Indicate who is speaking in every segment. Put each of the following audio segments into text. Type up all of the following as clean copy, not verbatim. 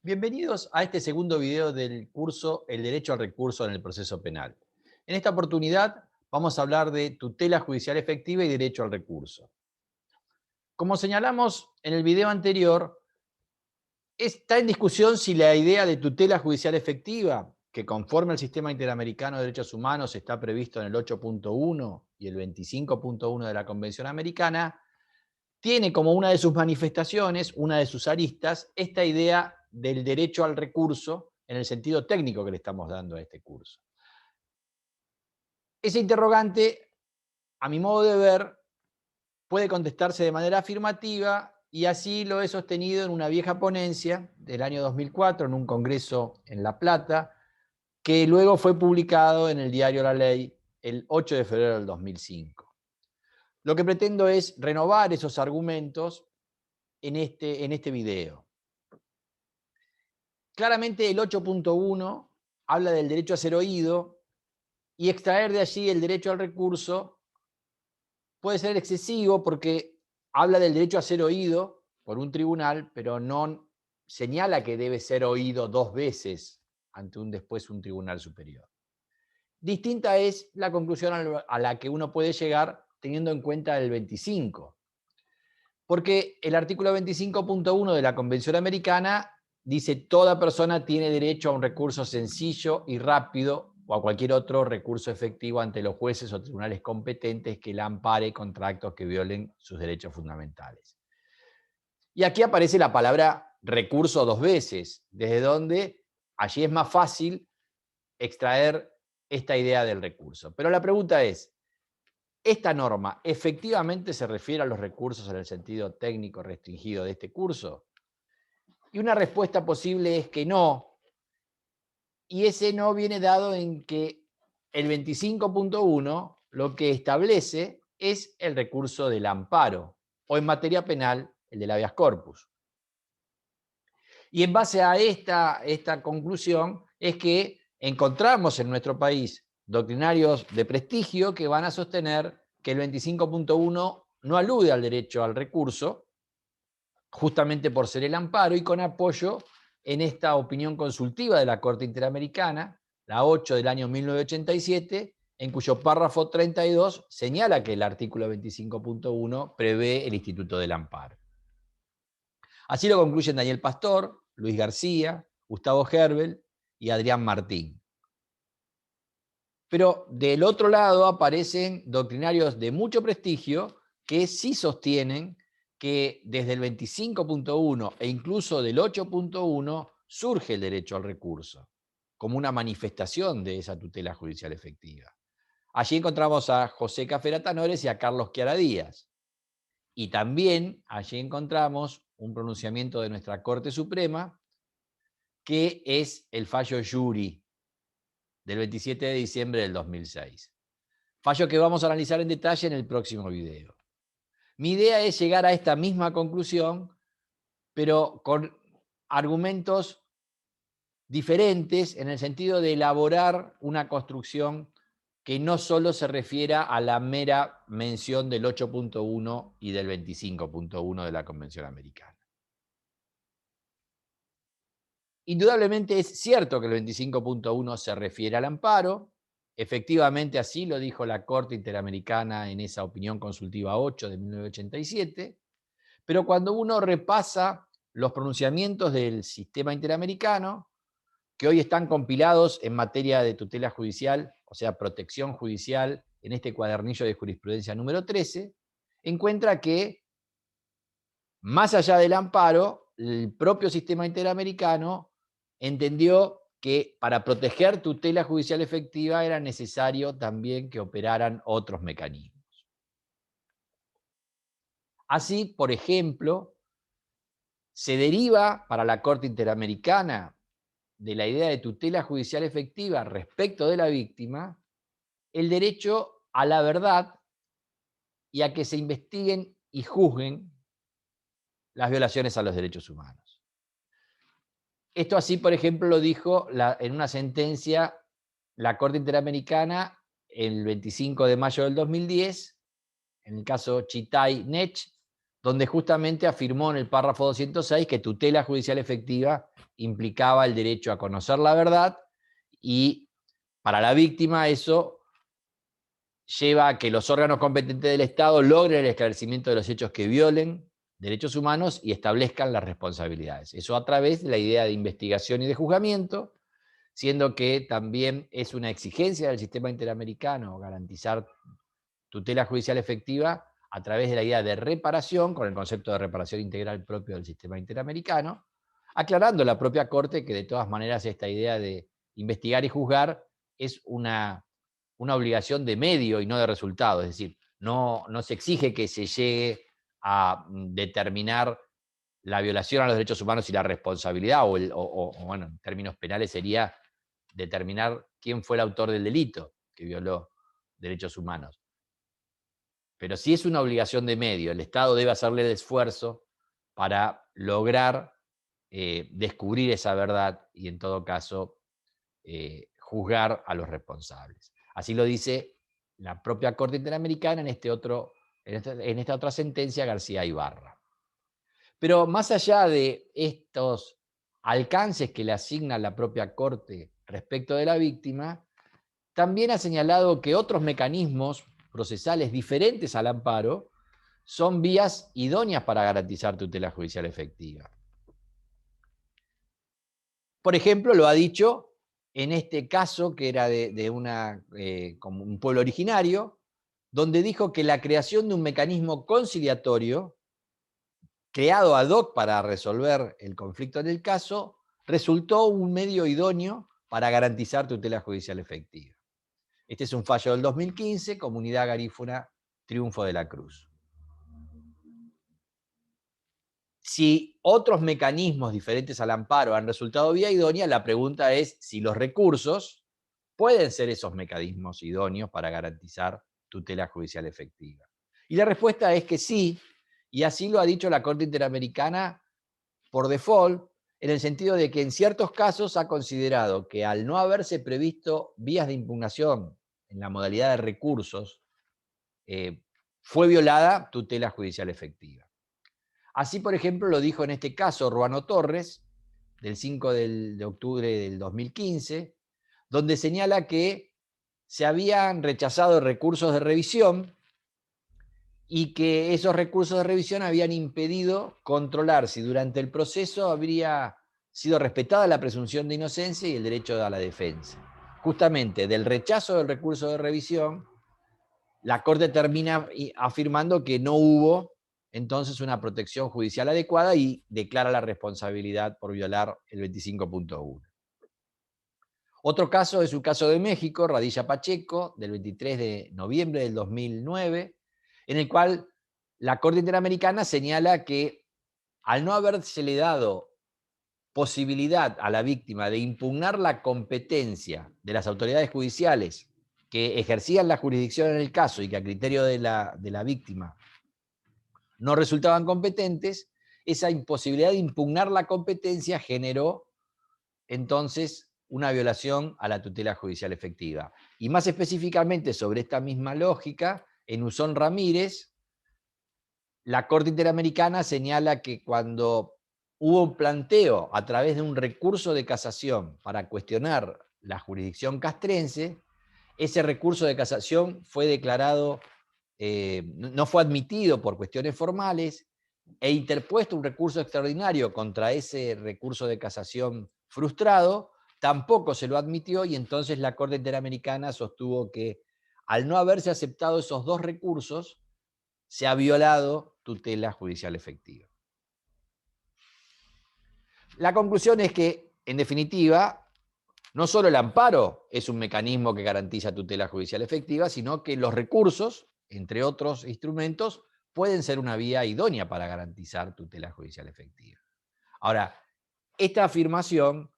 Speaker 1: Bienvenidos a este segundo video del curso El derecho al recurso en el proceso penal. En esta oportunidad vamos a hablar de tutela judicial efectiva y derecho al recurso. Como señalamos en el video anterior, está en discusión si la idea de tutela judicial efectiva, que conforme al Sistema Interamericano de Derechos Humanos está previsto en el 8.1 y el 25.1 de la Convención Americana, tiene como una de sus manifestaciones, una de sus aristas, esta idea del derecho al recurso en el sentido técnico que le estamos dando a este curso. Ese interrogante, a mi modo de ver, puede contestarse de manera afirmativa y así lo he sostenido en una vieja ponencia del año 2004 en un congreso en La Plata, que luego fue publicado en el diario La Ley el 8 de febrero del 2005. Lo que pretendo es renovar esos argumentos en este video. Claramente el 8.1 habla del derecho a ser oído y extraer de allí el derecho al recurso puede ser excesivo porque habla del derecho a ser oído por un tribunal, pero no señala que debe ser oído dos veces ante después un tribunal superior. Distinta es la conclusión a la que uno puede llegar teniendo en cuenta el 25. Porque el artículo 25.1 de la Convención Americana dice toda persona tiene derecho a un recurso sencillo y rápido o a cualquier otro recurso efectivo ante los jueces o tribunales competentes que la ampare contra actos que violen sus derechos fundamentales. Y aquí aparece la palabra recurso dos veces, desde donde allí es más fácil extraer esta idea del recurso. Pero la pregunta es, ¿esta norma efectivamente se refiere a los recursos en el sentido técnico restringido de este curso? Y una respuesta posible es que no, y ese no viene dado en que el 25.1 lo que establece es el recurso del amparo, o en materia penal, el del habeas corpus. Y en base a esta conclusión es que encontramos en nuestro país doctrinarios de prestigio que van a sostener que el 25.1 no alude al derecho al recurso, justamente por ser el amparo, y con apoyo en esta opinión consultiva de la Corte Interamericana, la 8 del año 1987, en cuyo párrafo 32 señala que el artículo 25.1 prevé el instituto del amparo. Así lo concluyen Daniel Pastor, Luis García, Gustavo Herbel y Adrián Martín. Pero del otro lado aparecen doctrinarios de mucho prestigio que sí sostienen que desde el 25.1 e incluso del 8.1 surge el derecho al recurso, como una manifestación de esa tutela judicial efectiva. Allí encontramos a José Cafera Tanores y a Carlos Chiara Díaz. Y también allí encontramos un pronunciamiento de nuestra Corte Suprema, que es el fallo Yuri, del 27 de diciembre del 2006. Fallo que vamos a analizar en detalle en el próximo video. Mi idea es llegar a esta misma conclusión, pero con argumentos diferentes en el sentido de elaborar una construcción que no solo se refiera a la mera mención del 8.1 y del 25.1 de la Convención Americana. Indudablemente es cierto que el 25.1 se refiere al amparo, efectivamente así lo dijo la Corte Interamericana en esa opinión consultiva 8 de 1987, pero cuando uno repasa los pronunciamientos del sistema interamericano, que hoy están compilados en materia de tutela judicial, o sea, protección judicial, en este cuadernillo de jurisprudencia número 13, encuentra que, más allá del amparo, el propio sistema interamericano entendió que para proteger tutela judicial efectiva era necesario también que operaran otros mecanismos. Así, por ejemplo, se deriva para la Corte Interamericana de la idea de tutela judicial efectiva respecto de la víctima el derecho a la verdad y a que se investiguen y juzguen las violaciones a los derechos humanos. Esto así, por ejemplo, lo dijo en una sentencia la Corte Interamericana el 25 de mayo del 2010, en el caso Chitay-Nech, donde justamente afirmó en el párrafo 206 que tutela judicial efectiva implicaba el derecho a conocer la verdad, y para la víctima eso lleva a que los órganos competentes del Estado logren el esclarecimiento de los hechos que violen derechos humanos y establezcan las responsabilidades. Eso a través de la idea de investigación y de juzgamiento, siendo que también es una exigencia del sistema interamericano garantizar tutela judicial efectiva a través de la idea de reparación, con el concepto de reparación integral propio del sistema interamericano, aclarando la propia Corte que de todas maneras esta idea de investigar y juzgar es una obligación de medio y no de resultado, es decir, no se exige que se llegue a determinar la violación a los derechos humanos y la responsabilidad, o bueno, en términos penales sería determinar quién fue el autor del delito que violó derechos humanos. Pero sí es una obligación de medio, el Estado debe hacerle el esfuerzo para lograr descubrir esa verdad y en todo caso juzgar a los responsables. Así lo dice la propia Corte Interamericana en esta otra sentencia, García Ibarra. Pero más allá de estos alcances que le asigna la propia Corte respecto de la víctima, también ha señalado que otros mecanismos procesales diferentes al amparo son vías idóneas para garantizar tutela judicial efectiva. Por ejemplo, lo ha dicho en este caso que era de como un pueblo originario, donde dijo que la creación de un mecanismo conciliatorio creado ad hoc para resolver el conflicto en el caso, resultó un medio idóneo para garantizar tutela judicial efectiva. Este es un fallo del 2015, Comunidad Garífuna, Triunfo de la Cruz. Si otros mecanismos diferentes al amparo han resultado vía idónea, la pregunta es si los recursos pueden ser esos mecanismos idóneos para garantizar tutela judicial efectiva. Y la respuesta es que sí, y así lo ha dicho la Corte Interamericana por default, en el sentido de que en ciertos casos ha considerado que al no haberse previsto vías de impugnación en la modalidad de recursos, fue violada tutela judicial efectiva. Así, por ejemplo, lo dijo en este caso Ruano Torres, del 5 de octubre del 2015, donde señala que se habían rechazado recursos de revisión y que esos recursos de revisión habían impedido controlar si durante el proceso habría sido respetada la presunción de inocencia y el derecho a la defensa. Justamente del rechazo del recurso de revisión, la Corte termina afirmando que no hubo entonces una protección judicial adecuada y declara la responsabilidad por violar el 25.1. Otro caso es un caso de México, Radilla Pacheco, del 23 de noviembre del 2009, en el cual la Corte Interamericana señala que al no habérsele dado posibilidad a la víctima de impugnar la competencia de las autoridades judiciales que ejercían la jurisdicción en el caso y que a criterio de la víctima no resultaban competentes, esa imposibilidad de impugnar la competencia generó entonces una violación a la tutela judicial efectiva. Y más específicamente sobre esta misma lógica, en Usón Ramírez, la Corte Interamericana señala que cuando hubo un planteo a través de un recurso de casación para cuestionar la jurisdicción castrense, ese recurso de casación fue declarado, no fue admitido por cuestiones formales, e interpuesto un recurso extraordinario contra ese recurso de casación frustrado, tampoco se lo admitió, y entonces la Corte Interamericana sostuvo que al no haberse aceptado esos dos recursos, se ha violado tutela judicial efectiva. La conclusión es que, en definitiva, no solo el amparo es un mecanismo que garantiza tutela judicial efectiva, sino que los recursos, entre otros instrumentos, pueden ser una vía idónea para garantizar tutela judicial efectiva. Ahora, esta afirmación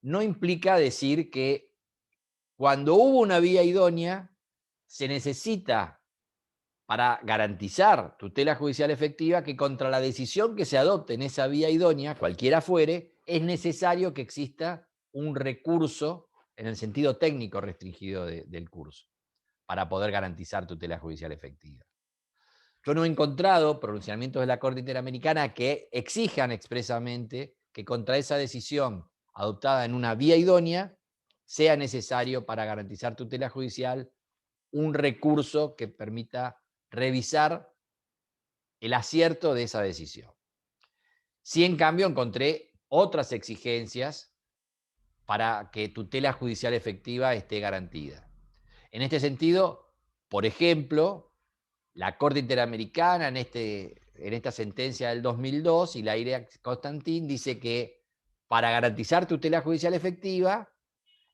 Speaker 1: no implica decir que cuando hubo una vía idónea, se necesita, para garantizar tutela judicial efectiva, que contra la decisión que se adopte en esa vía idónea, cualquiera fuere, es necesario que exista un recurso en el sentido técnico restringido del curso, para poder garantizar tutela judicial efectiva. Yo no he encontrado pronunciamientos de la Corte Interamericana que exijan expresamente que contra esa decisión adoptada en una vía idónea sea necesario para garantizar tutela judicial un recurso que permita revisar el acierto de esa decisión. Sí, en cambio, encontré otras exigencias para que tutela judicial efectiva esté garantida. En este sentido, por ejemplo, la Corte Interamericana en esta sentencia del 2002 y la IREA Constantin dice que para garantizar tutela judicial efectiva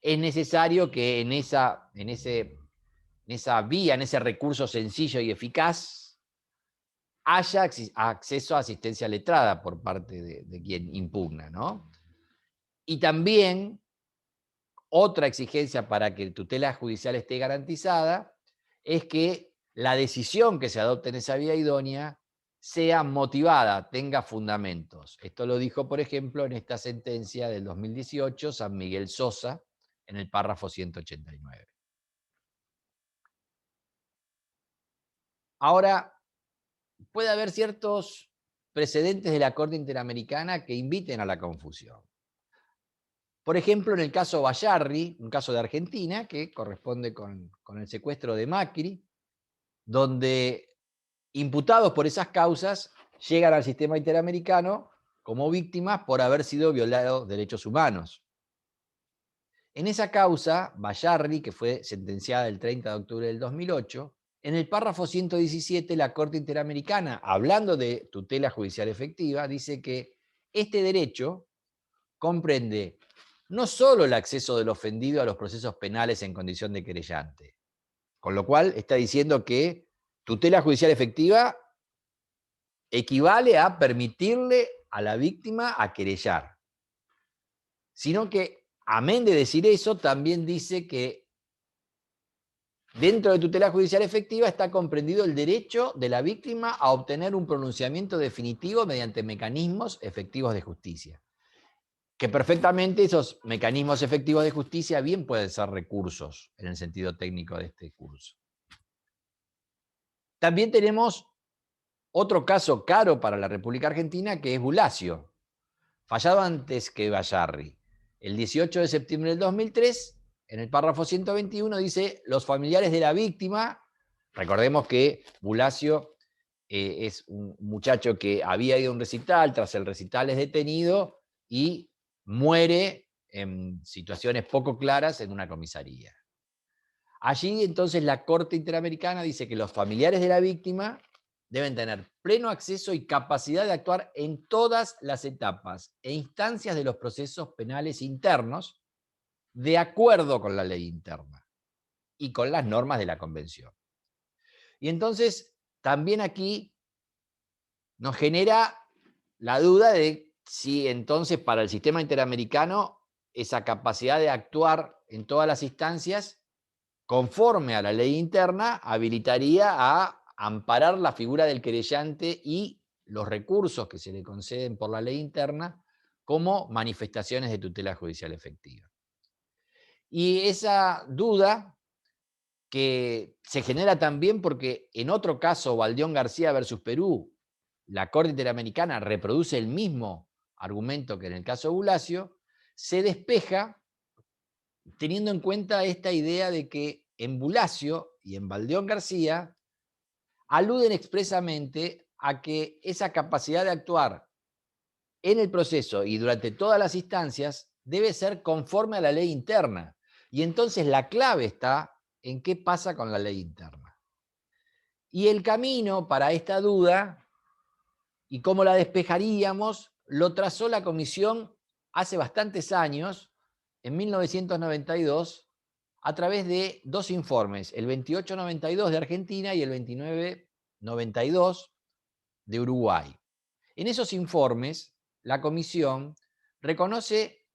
Speaker 1: es necesario que en esa vía, en ese recurso sencillo y eficaz, haya acceso a asistencia letrada por parte de quien impugna, ¿no? Y también otra exigencia para que tutela judicial esté garantizada es que la decisión que se adopte en esa vía idónea sea motivada, tenga fundamentos. Esto lo dijo, por ejemplo, en esta sentencia del 2018, San Miguel Sosa, en el párrafo 189. Ahora, puede haber ciertos precedentes de la Corte Interamericana que inviten a la confusión. Por ejemplo, en el caso Bayarri, un caso de Argentina, que corresponde con el secuestro de Macri, donde imputados por esas causas llegan al sistema interamericano como víctimas por haber sido violados derechos humanos. En esa causa, Bayarri, que fue sentenciada el 30 de octubre del 2008, en el párrafo 117, la Corte Interamericana, hablando de tutela judicial efectiva, dice que este derecho comprende no solo el acceso del ofendido a los procesos penales en condición de querellante, con lo cual está diciendo que tutela judicial efectiva equivale a permitirle a la víctima a querellar, sino que, amén de decir eso, también dice que dentro de tutela judicial efectiva está comprendido el derecho de la víctima a obtener un pronunciamiento definitivo mediante mecanismos efectivos de justicia. Que perfectamente esos mecanismos efectivos de justicia bien pueden ser recursos en el sentido técnico de este curso. También tenemos otro caso caro para la República Argentina, que es Bulacio, fallado antes que Bayarri. El 18 de septiembre del 2003, en el párrafo 121, dice: los familiares de la víctima, recordemos que Bulacio es un muchacho que había ido a un recital, tras el recital es detenido y muere en situaciones poco claras en una comisaría. Allí entonces la Corte Interamericana dice que los familiares de la víctima deben tener pleno acceso y capacidad de actuar en todas las etapas e instancias de los procesos penales internos, de acuerdo con la ley interna y con las normas de la Convención. Y entonces, también aquí nos genera la duda de si entonces para el sistema interamericano esa capacidad de actuar en todas las instancias, conforme a la ley interna, habilitaría a amparar la figura del querellante y los recursos que se le conceden por la ley interna como manifestaciones de tutela judicial efectiva. Y esa duda que se genera también porque en otro caso, Baldión García versus Perú, la Corte Interamericana reproduce el mismo argumento que en el caso Bulacio, se despeja teniendo en cuenta esta idea de que en Bulacio y en Baldión García aluden expresamente a que esa capacidad de actuar en el proceso y durante todas las instancias debe ser conforme a la ley interna. Y entonces la clave está en qué pasa con la ley interna. Y el camino para esta duda y cómo la despejaríamos lo trazó la Comisión hace bastantes años, en 1992, a través de dos informes, el 2892 de Argentina y el 2992 de Uruguay. En esos informes, la Comisión reconoce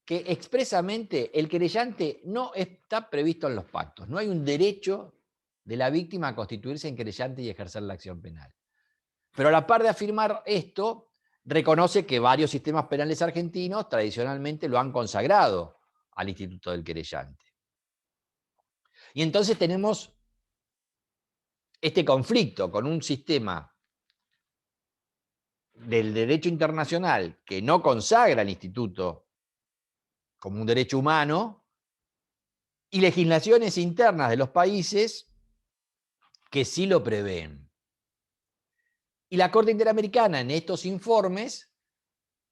Speaker 1: que expresamente el querellante no está previsto en los pactos. No hay un derecho de la víctima a constituirse en querellante y ejercer la acción penal. Pero a la par de afirmar esto, reconoce que varios sistemas penales argentinos tradicionalmente lo han consagrado al instituto del querellante. Y entonces tenemos este conflicto con un sistema del derecho internacional que no consagra el instituto como un derecho humano, y legislaciones internas de los países que sí lo prevén. Y la Corte Interamericana en estos informes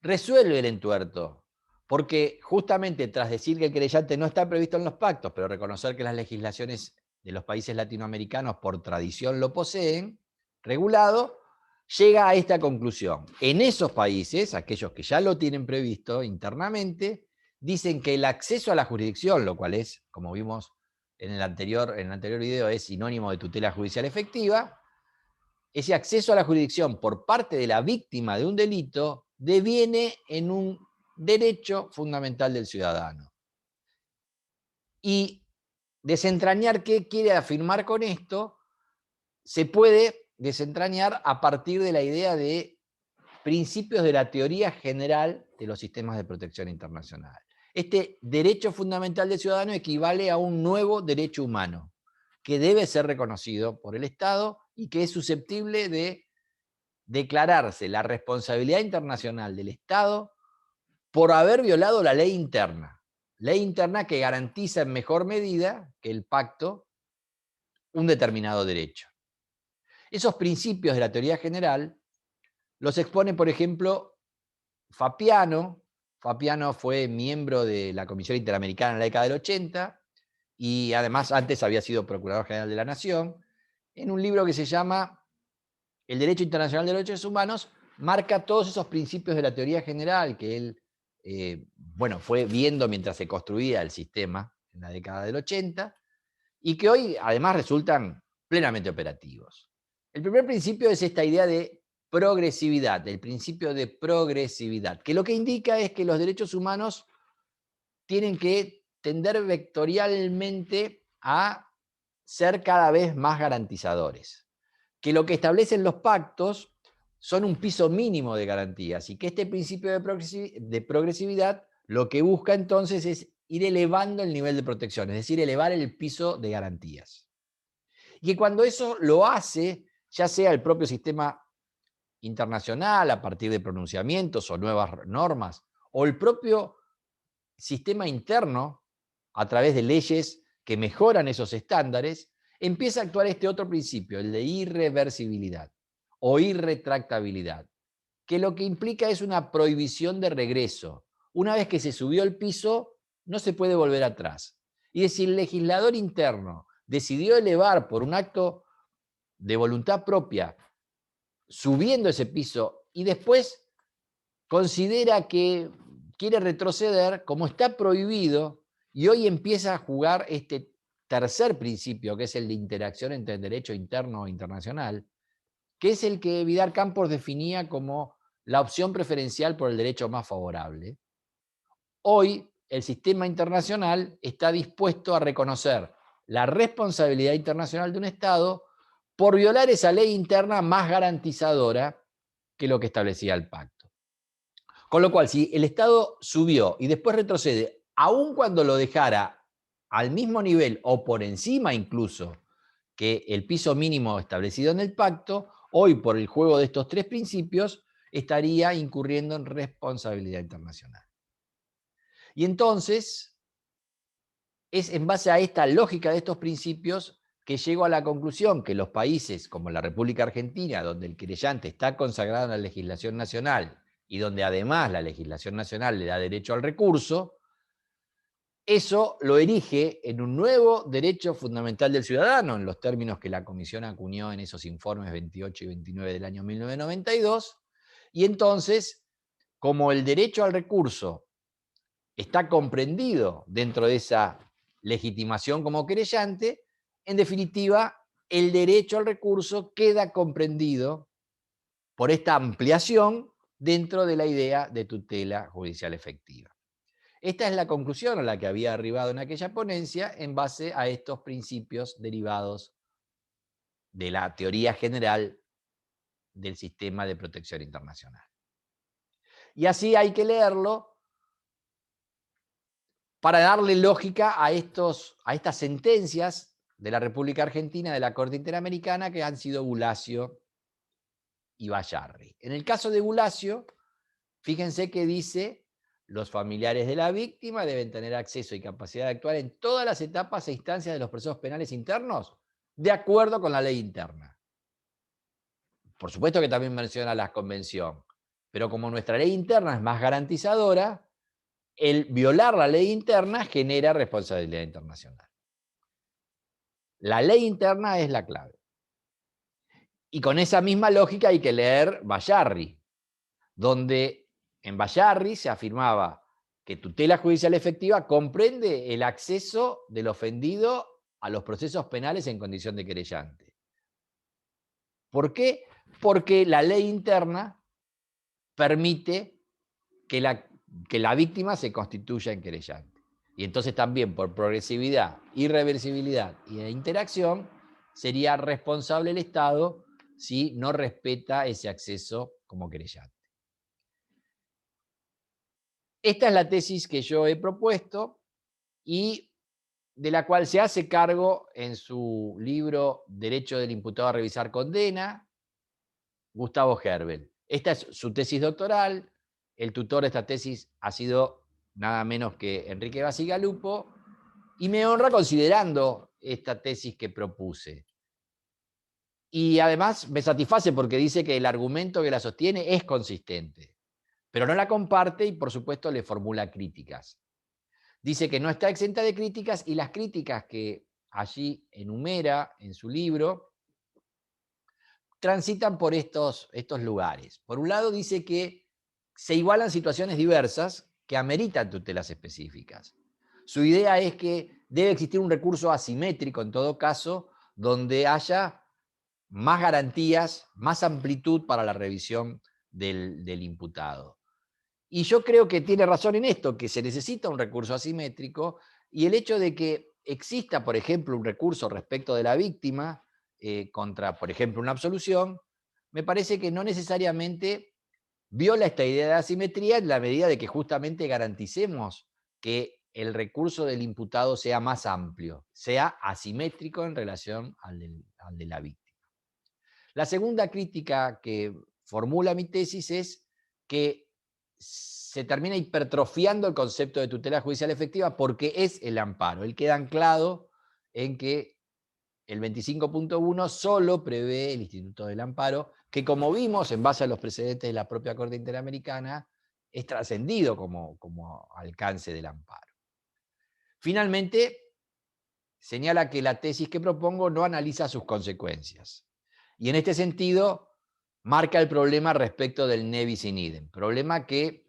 Speaker 1: resuelve el entuerto, porque justamente tras decir que el querellante no está previsto en los pactos, pero reconocer que las legislaciones de los países latinoamericanos por tradición lo poseen, regulado, llega a esta conclusión. En esos países, aquellos que ya lo tienen previsto internamente, dicen que el acceso a la jurisdicción, lo cual es, como vimos en el anterior video, es sinónimo de tutela judicial efectiva, ese acceso a la jurisdicción por parte de la víctima de un delito deviene en un derecho fundamental del ciudadano. Y desentrañar qué quiere afirmar con esto se puede desentrañar a partir de la idea de principios de la teoría general de los sistemas de protección internacional. Este derecho fundamental del ciudadano equivale a un nuevo derecho humano que debe ser reconocido por el Estado y que es susceptible de declararse la responsabilidad internacional del Estado por haber violado la ley interna que garantiza en mejor medida que el pacto un determinado derecho. Esos principios de la teoría general los expone, por ejemplo, Fapiano. Fapiano fue miembro de la Comisión Interamericana en la década del 80 y además antes había sido Procurador General de la Nación, en un libro que se llama El Derecho Internacional de los Derechos Humanos. Marca todos esos principios de la teoría general que él fue viendo mientras se construía el sistema en la década del 80 y que hoy además resultan plenamente operativos. El primer principio es esta idea de progresividad, el principio de progresividad, que lo que indica es que los derechos humanos tienen que tender vectorialmente a ser cada vez más garantizadores, que lo que establecen los pactos son un piso mínimo de garantías y que este principio de progresividad lo que busca entonces es ir elevando el nivel de protección, es decir, elevar el piso de garantías. Y que cuando eso lo hace, ya sea el propio sistema internacional a partir de pronunciamientos o nuevas normas, o el propio sistema interno a través de leyes que mejoran esos estándares, empieza a actuar este otro principio, el de irreversibilidad o irretractabilidad, que lo que implica es una prohibición de regreso. Una vez que se subió el piso, no se puede volver atrás. Y si el legislador interno decidió elevar por un acto de voluntad propia, subiendo ese piso, y después considera que quiere retroceder, como está prohibido, y hoy empieza a jugar este tercer principio, que es el de interacción entre el derecho interno e internacional, que es el que Vidal Campos definía como la opción preferencial por el derecho más favorable. Hoy el sistema internacional está dispuesto a reconocer la responsabilidad internacional de un Estado por violar esa ley interna más garantizadora que lo que establecía el pacto. Con lo cual, si el Estado subió y después retrocede, aun cuando lo dejara al mismo nivel o por encima incluso que el piso mínimo establecido en el pacto, hoy por el juego de estos tres principios estaría incurriendo en responsabilidad internacional. Y entonces, es en base a esta lógica de estos principios que llego a la conclusión que los países como la República Argentina, donde el querellante está consagrado en la legislación nacional y donde además la legislación nacional le da derecho al recurso, eso lo erige en un nuevo derecho fundamental del ciudadano, en los términos que la Comisión acuñó en esos informes 28 y 29 del año 1992, y entonces, como el derecho al recurso está comprendido dentro de esa legitimación como querellante, en definitiva, el derecho al recurso queda comprendido por esta ampliación dentro de la idea de tutela judicial efectiva. Esta es la conclusión a la que había arribado en aquella ponencia en base a estos principios derivados de la teoría general del sistema de protección internacional. Y así hay que leerlo para darle lógica a estas sentencias de la República Argentina, de la Corte Interamericana, que han sido Bulacio y Bayarri. En el caso de Bulacio, fíjense que dice: los familiares de la víctima deben tener acceso y capacidad de actuar en todas las etapas e instancias de los procesos penales internos, de acuerdo con la ley interna. Por supuesto que también menciona la convención, pero como nuestra ley interna es más garantizadora, el violar la ley interna genera responsabilidad internacional. La ley interna es la clave. Y con esa misma lógica hay que leer Bayarri, donde en Bayarri se afirmaba que tutela judicial efectiva comprende el acceso del ofendido a los procesos penales en condición de querellante. ¿Por qué? Porque la ley interna permite que la víctima se constituya en querellante. Y entonces también por progresividad, irreversibilidad y de interacción, sería responsable el Estado si no respeta ese acceso como querellante. Esta es la tesis que yo he propuesto y de la cual se hace cargo en su libro Derecho del imputado a revisar condena, Gustavo Herbel. Esta es su tesis doctoral. El tutor de esta tesis ha sido nada menos que Enrique Bacigalupo, y me honra considerando esta tesis que propuse. Y además me satisface porque dice que el argumento que la sostiene es consistente, pero no la comparte y por supuesto le formula críticas. Dice que no está exenta de críticas y las críticas que allí enumera en su libro transitan por estos lugares. Por un lado dice que se igualan situaciones diversas que ameritan tutelas específicas. Su idea es que debe existir un recurso asimétrico en todo caso, donde haya más garantías, más amplitud para la revisión del imputado. Y yo creo que tiene razón en esto, que se necesita un recurso asimétrico, y el hecho de que exista, por ejemplo, un recurso respecto de la víctima contra, por ejemplo, una absolución, me parece que no necesariamente viola esta idea de asimetría en la medida de que justamente garanticemos que el recurso del imputado sea más amplio, sea asimétrico en relación al de la víctima. La segunda crítica que formula mi tesis es que se termina hipertrofiando el concepto de tutela judicial efectiva porque es el amparo. Él queda anclado en que el 25.1 solo prevé el Instituto del Amparo, que como vimos en base a los precedentes de la propia Corte Interamericana, es trascendido como alcance del amparo. Finalmente, señala que la tesis que propongo no analiza sus consecuencias. Y en este sentido, marca el problema respecto del ne bis in idem, problema que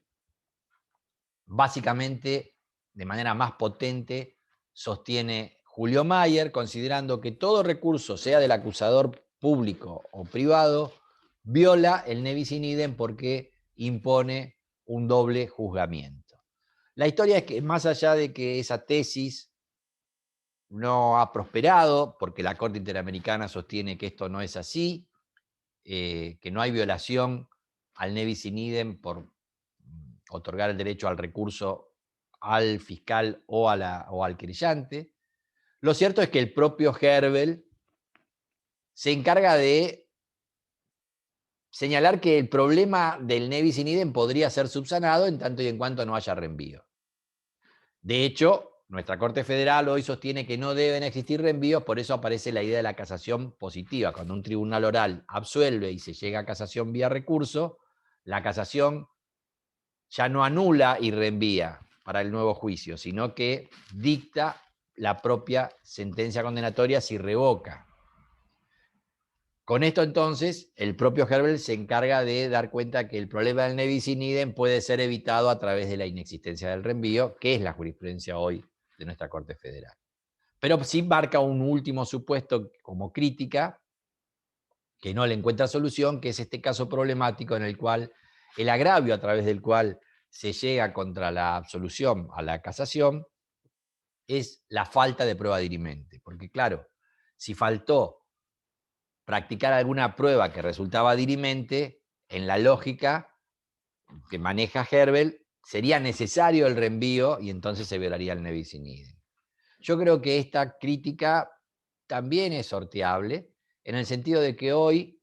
Speaker 1: básicamente, de manera más potente, sostiene Julio Mayer, considerando que todo recurso, sea del acusador público o privado, viola el ne bis in idem porque impone un doble juzgamiento. La historia es que, más allá de que esa tesis no ha prosperado, porque la Corte Interamericana sostiene que esto no es así, que no hay violación al ne bis in idem por otorgar el derecho al recurso al fiscal o al querellante. Lo cierto es que el propio Herbel se encarga de señalar que el problema del ne bis in idem podría ser subsanado en tanto y en cuanto no haya reenvío. De hecho, nuestra Corte Federal hoy sostiene que no deben existir reenvíos, por eso aparece la idea de la casación positiva. Cuando un tribunal oral absuelve y se llega a casación vía recurso, la casación ya no anula y reenvía para el nuevo juicio, sino que dicta la propia sentencia condenatoria si revoca. Con esto entonces, el propio Herbel se encarga de dar cuenta que el problema del ne bis in idem puede ser evitado a través de la inexistencia del reenvío, que es la jurisprudencia hoy de nuestra Corte Federal. Pero sí marca un último supuesto como crítica, que no le encuentra solución, que es este caso problemático en el cual el agravio a través del cual se llega contra la absolución a la casación es la falta de prueba dirimente. Porque claro, si faltó practicar alguna prueba que resultaba dirimente, en la lógica que maneja Herbel, sería necesario el reenvío y entonces se violaría el ne bis in idem. Yo creo que esta crítica también es sorteable, en el sentido de que hoy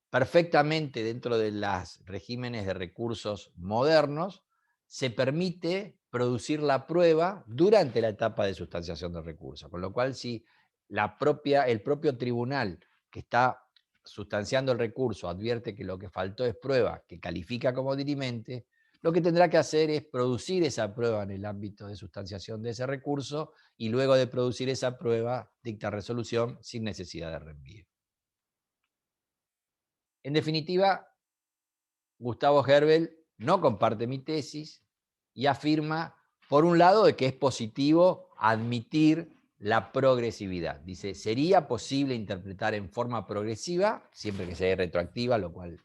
Speaker 1: perfectamente dentro de los regímenes de recursos modernos, se permite producir la prueba durante la etapa de sustanciación del recurso. Con lo cual, si el propio tribunal que está sustanciando el recurso advierte que lo que faltó es prueba que califica como dirimente, lo que tendrá que hacer es producir esa prueba en el ámbito de sustanciación de ese recurso y luego de producir esa prueba dicta resolución sin necesidad de reenvío. En definitiva, Gustavo Herbel no comparte mi tesis y afirma, por un lado, de que es positivo admitir la progresividad. Dice, sería posible interpretar en forma progresiva, siempre que sea retroactiva, lo cual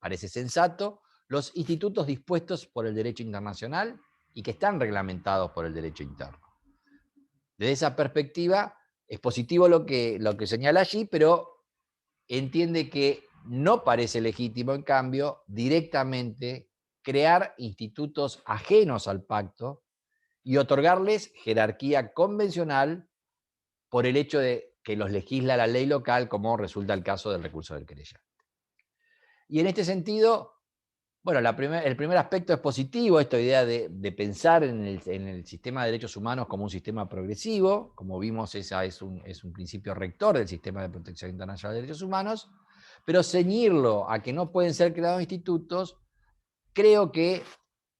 Speaker 1: parece sensato, los institutos dispuestos por el derecho internacional y que están reglamentados por el derecho interno. Desde esa perspectiva, es positivo lo que señala allí, pero entiende que no parece legítimo, en cambio, directamente crear institutos ajenos al pacto y otorgarles jerarquía convencional por el hecho de que los legisla la ley local, como resulta el caso del recurso del querellante. Y en este sentido, bueno, el primer aspecto es positivo, esta idea de pensar en el sistema de derechos humanos como un sistema progresivo. Como vimos, ese es un principio rector del sistema de protección internacional de derechos humanos, pero ceñirlo a que no pueden ser creados institutos, creo que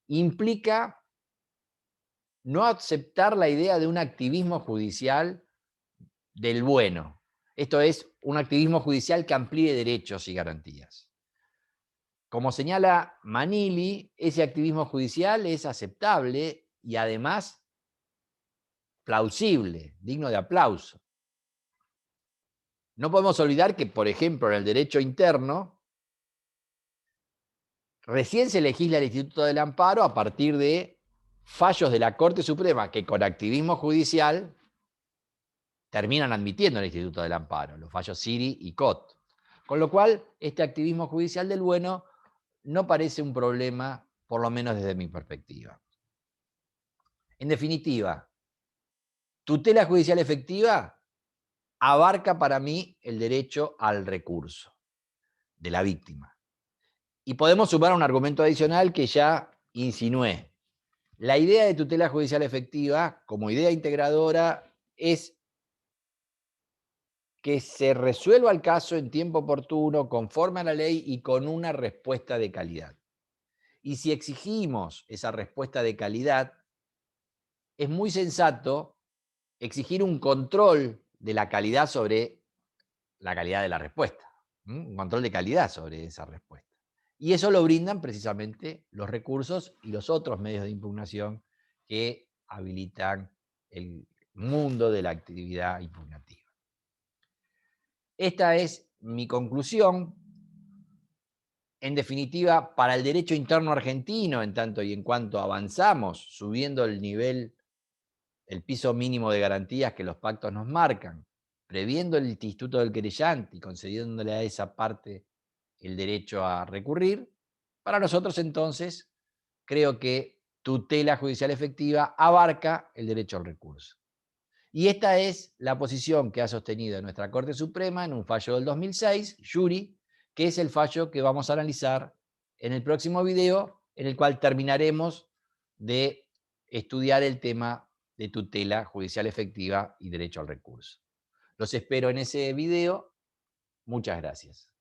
Speaker 1: implica no aceptar la idea de un activismo judicial del bueno. Esto es, un activismo judicial que amplíe derechos y garantías. Como señala Manili, ese activismo judicial es aceptable y además plausible, digno de aplauso. No podemos olvidar que, por ejemplo, en el derecho interno, recién se legisla el Instituto del Amparo a partir de fallos de la Corte Suprema que con activismo judicial terminan admitiendo el Instituto del Amparo, los fallos Siri y Cot. Con lo cual, este activismo judicial del bueno no parece un problema, por lo menos desde mi perspectiva. En definitiva, tutela judicial efectiva abarca para mí el derecho al recurso de la víctima. Y podemos sumar un argumento adicional que ya insinué. La idea de tutela judicial efectiva, como idea integradora, es que se resuelva el caso en tiempo oportuno, conforme a la ley y con una respuesta de calidad. Y si exigimos esa respuesta de calidad, es muy sensato exigir un control de la calidad sobre la calidad de la respuesta, un control de calidad sobre esa respuesta. Y eso lo brindan precisamente los recursos y los otros medios de impugnación que habilitan el mundo de la actividad impugnativa. Esta es mi conclusión. En definitiva, para el derecho interno argentino, en tanto y en cuanto avanzamos, subiendo el nivel, el piso mínimo de garantías que los pactos nos marcan, previendo el instituto del querellante y concediéndole a esa parte el derecho a recurrir, para nosotros entonces creo que tutela judicial efectiva abarca el derecho al recurso. Y esta es la posición que ha sostenido nuestra Corte Suprema en un fallo del 2006, Yuri, que es el fallo que vamos a analizar en el próximo video, en el cual terminaremos de estudiar el tema de tutela judicial efectiva y derecho al recurso. Los espero en ese video. Muchas gracias.